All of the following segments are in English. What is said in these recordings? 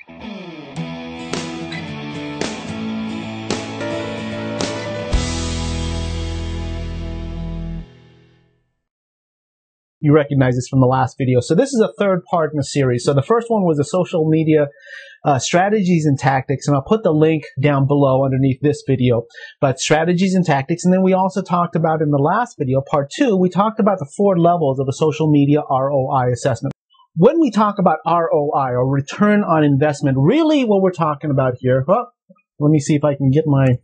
You recognize this from the last video. So this is a third part in the series. So the first one was the social media strategies and tactics, and I'll put the link down below underneath this video. But strategies and tactics, and then we also talked about in the last video, part 2, we talked about the 4 levels of a social media ROI assessment. When we talk about ROI, or return on investment, really what we're talking about here, well, let me see if I can get my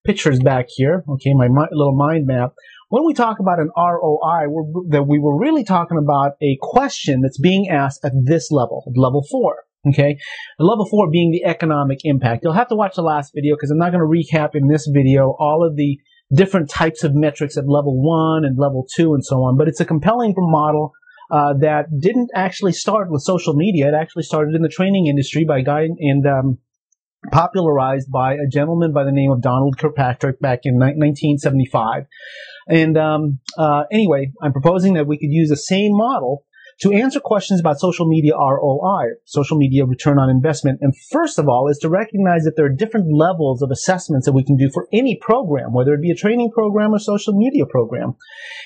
pictures back here, okay, my little mind map. When we talk about an ROI, we were really talking about a question that's being asked at this level, at level 4, okay? Level 4 being the economic impact. You'll have to watch the last video because I'm not going to recap in this video all of the different types of metrics at level 1 and level 2 and so on, but it's a compelling model that didn't actually start with social media. It actually started in the training industry by a guy and popularized by a gentleman by the name of Donald Kirkpatrick back in 1975. And anyway, I'm proposing that we could use the same model to answer questions about social media ROI, social media return on investment. And first of all is to recognize that there are different levels of assessments that we can do for any program, whether it be a training program or social media program.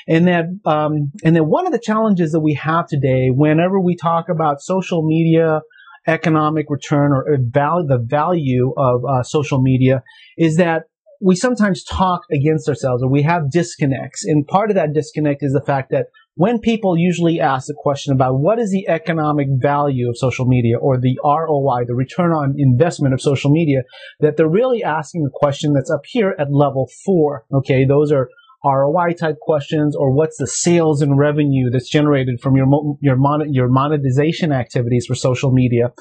And then one of the challenges that we have today, whenever we talk about social media economic return or the value of social media, is that we sometimes talk against ourselves, or we have disconnects. And part of that disconnect is the fact that when people usually ask a question about what is the economic value of social media, or the ROI, the return on investment of social media, that they're really asking a question that's up here at level 4. Okay, those are ROI type questions, or what's the sales and revenue that's generated from your monetization activities for social media.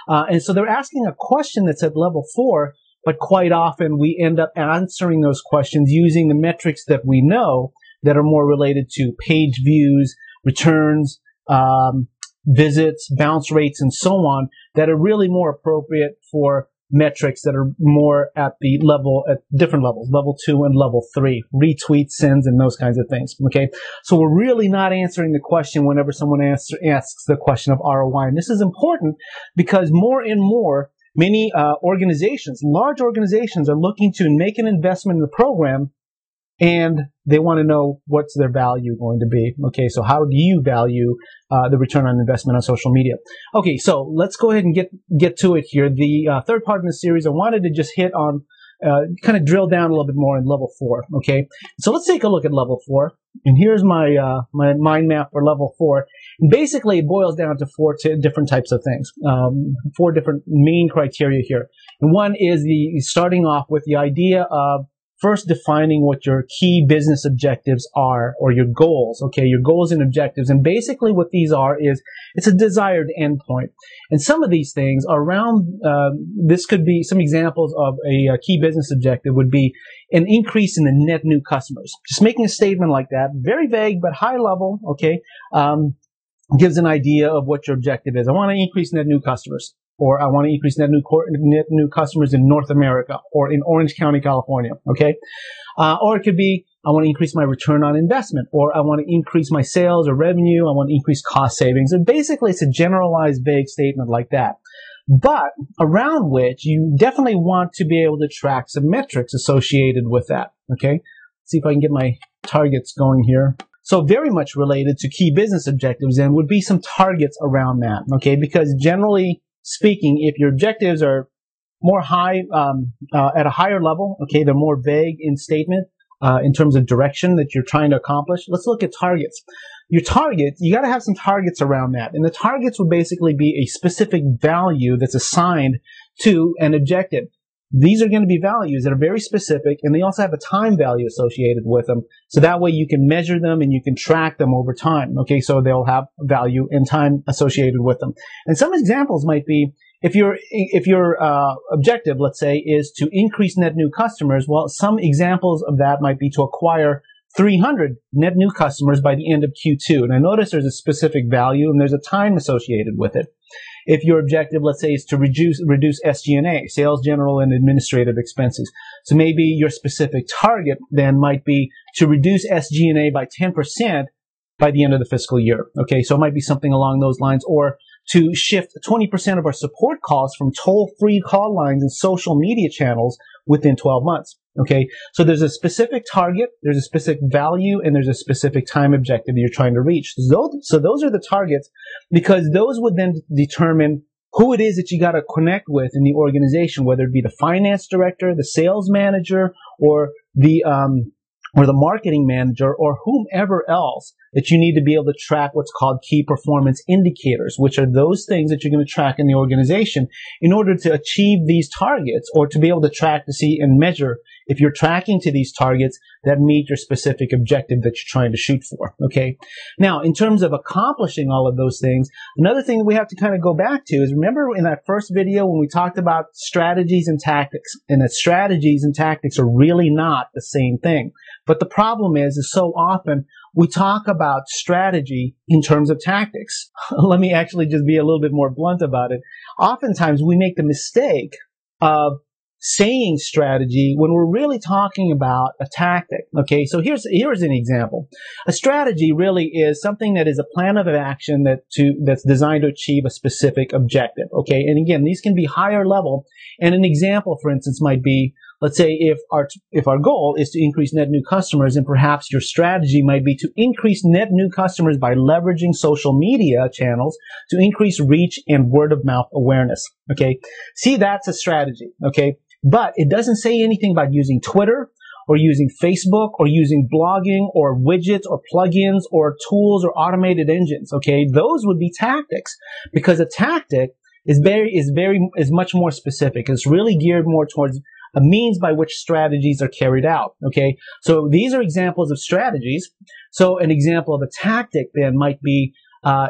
And so they're asking a question that's at level 4, but quite often we end up answering those questions using the metrics that we know that are more related to page views, returns, visits, bounce rates, and so on, that are really more appropriate for metrics that are more at different levels, level 2 and level 3, retweets, sends, and those kinds of things. Okay, so we're really not answering the question whenever someone asks the question of ROI, and this is important because more and more, many organizations, large organizations, are looking to make an investment in the program, and they want to know what's their value going to be. Okay, so how do you value the return on investment on social media? Okay, so let's go ahead and get to it here. The third part of the series, I wanted to just hit on, kind of drill down a little bit more in level 4. Okay, so let's take a look at level 4. And here's my my mind map for level 4. And basically, it boils down to 4 different types of things, 4 different main criteria here. And one is starting off with the idea of first defining what your key business objectives are, or your goals, okay, your goals and objectives. And basically what these are is, it's a desired endpoint. And some of these things are around, this could be, some examples of a key business objective would be an increase in the net new customers. Just making a statement like that, very vague but high level, okay, gives an idea of what your objective is. I want to increase net new customers. Or I want to increase net new customers in North America, or in Orange County, California, okay? Or it could be, I want to increase my return on investment, or I want to increase my sales or revenue, I want to increase cost savings. And basically, it's a generalized, vague statement like that, but around which you definitely want to be able to track some metrics associated with that, okay? Let's see if I can get my targets going here. So very much related to key business objectives, and would be some targets around that, okay? Because generally speaking, if your objectives are more high, at a higher level, okay, they're more vague in statement, in terms of direction that you're trying to accomplish. Let's look at targets. Your targets, you got to have some targets around that. And the targets would basically be a specific value that's assigned to an objective. These are going to be values that are very specific, and they also have a time value associated with them. So that way you can measure them and you can track them over time. Okay, so they'll have value and time associated with them. And some examples might be, if your objective, let's say, is to increase net new customers, well, some examples of that might be to acquire 300 net new customers by the end of Q2. And I notice there's a specific value and there's a time associated with it. If your objective, let's say, is to reduce SG&A, sales, general, and administrative expenses. So maybe your specific target then might be to reduce SG&A by 10% by the end of the fiscal year. Okay, so it might be something along those lines, or to shift 20% of our support calls from toll-free call lines and social media channels within 12 months. Okay, so there's a specific target, there's a specific value, and there's a specific time objective that you're trying to reach. So those are the targets, because those would then determine who it is that you got to connect with in the organization, whether it be the finance director, the sales manager, or the marketing manager, or whomever else that you need to be able to track what's called key performance indicators, which are those things that you're going to track in the organization in order to achieve these targets, or to be able to track to see and measure if you're tracking to these targets that meet your specific objective that you're trying to shoot for. Okay. Now, in terms of accomplishing all of those things, another thing that we have to kind of go back to is, remember in that first video when we talked about strategies and tactics, and that strategies and tactics are really not the same thing. But the problem is so often we talk about strategy in terms of tactics. Let me actually just be a little bit more blunt about it. Oftentimes we make the mistake of saying strategy when we're really talking about a tactic. Okay, so here's an example. A strategy really is something that is a plan of action that's designed to achieve a specific objective. Okay, and again, these can be higher level. And an example, for instance, might be, let's say if our goal is to increase net new customers, and perhaps your strategy might be to increase net new customers by leveraging social media channels to increase reach and word of mouth awareness. Okay, see, that's a strategy. Okay, but it doesn't say anything about using Twitter or using Facebook or using blogging or widgets or plugins or tools or automated engines. Okay, those would be tactics, because a tactic is much more specific. It's really geared more towards a means by which strategies are carried out. Okay, so these are examples of strategies. So an example of a tactic then might be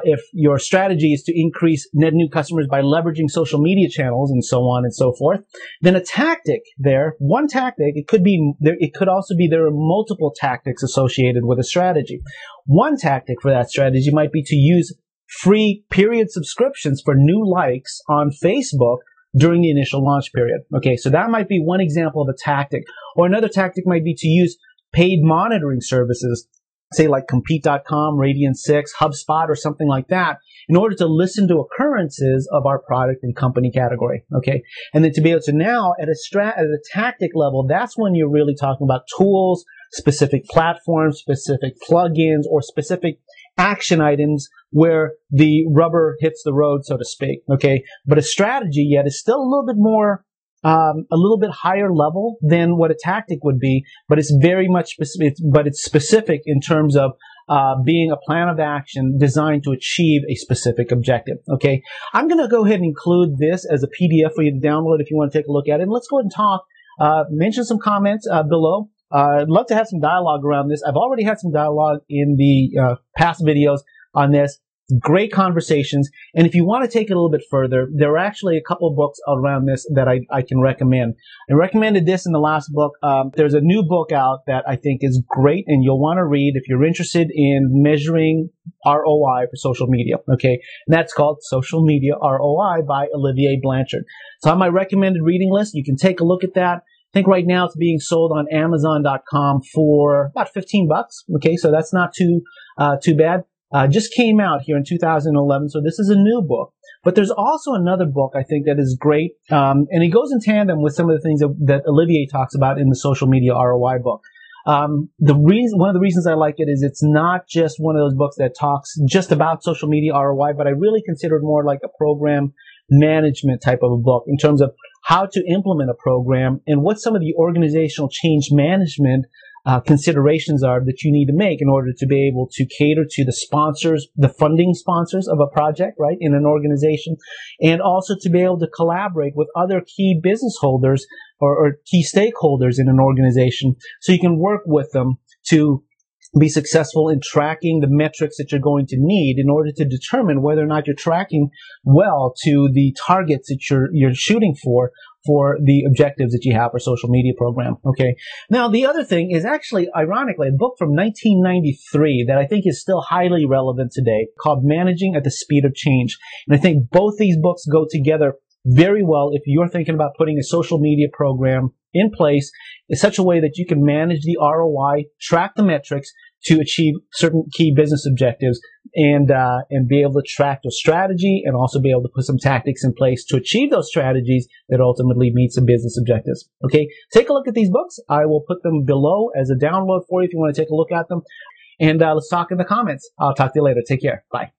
if your strategy is to increase net new customers by leveraging social media channels and so on and so forth, then a tactic there, one tactic, it could also be there are multiple tactics associated with a strategy. One tactic for that strategy might be to use free period subscriptions for new likes on Facebook during the initial launch period. Okay, so that might be one example of a tactic. Or another tactic might be to use paid monitoring services, say like Compete.com, Radian6, HubSpot, or something like that, in order to listen to occurrences of our product and company category. Okay, and then to be able to now at a tactic level, that's when you're really talking about tools, specific platforms, specific plugins, or specific action items where the rubber hits the road, so to speak. Okay, but a strategy yet is still a little bit more, a little bit higher level than what a tactic would be, but it's very much specific. But it's specific in terms of being a plan of action designed to achieve a specific objective. Okay, I'm going to go ahead and include this as a PDF for you to download if you want to take a look at it. And let's go ahead and talk. Mention some comments below. I'd love to have some dialogue around this. I've already had some dialogue in the past videos on this. Great conversations. And if you want to take it a little bit further, there are actually a couple of books around this that I can recommend. I recommended this in the last book. There's a new book out that I think is great and you'll want to read if you're interested in measuring ROI for social media. Okay, and that's called Social Media ROI by Olivier Blanchard. So on my recommended reading list, you can take a look at that. I think right now it's being sold on Amazon.com for about $15. Okay, so that's not too bad. Just came out here in 2011, so this is a new book. But there's also another book I think that is great, and it goes in tandem with some of the things that Olivier talks about in the Social Media ROI book. One of the reasons I like it is it's not just one of those books that talks just about social media ROI, but I really consider it more like a program management type of a book in terms of how to implement a program and what some of the organizational change management considerations are that you need to make in order to be able to cater to the sponsors, the funding sponsors of a project, right, in an organization, and also to be able to collaborate with other key business holders or key stakeholders in an organization so you can work with them to be successful in tracking the metrics that you're going to need in order to determine whether or not you're tracking well to the targets that you're shooting for the objectives that you have for social media program. Okay. Now, the other thing is actually, ironically, a book from 1993 that I think is still highly relevant today called Managing at the Speed of Change. And I think both these books go together very well if you're thinking about putting a social media program in place in such a way that you can manage the ROI, track the metrics, to achieve certain key business objectives and be able to track your strategy and also be able to put some tactics in place to achieve those strategies that ultimately meet some business objectives. Okay, take a look at these books. I will put them below as a download for you if you want to take a look at them. And let's talk in the comments. I'll talk to you later. Take care. Bye.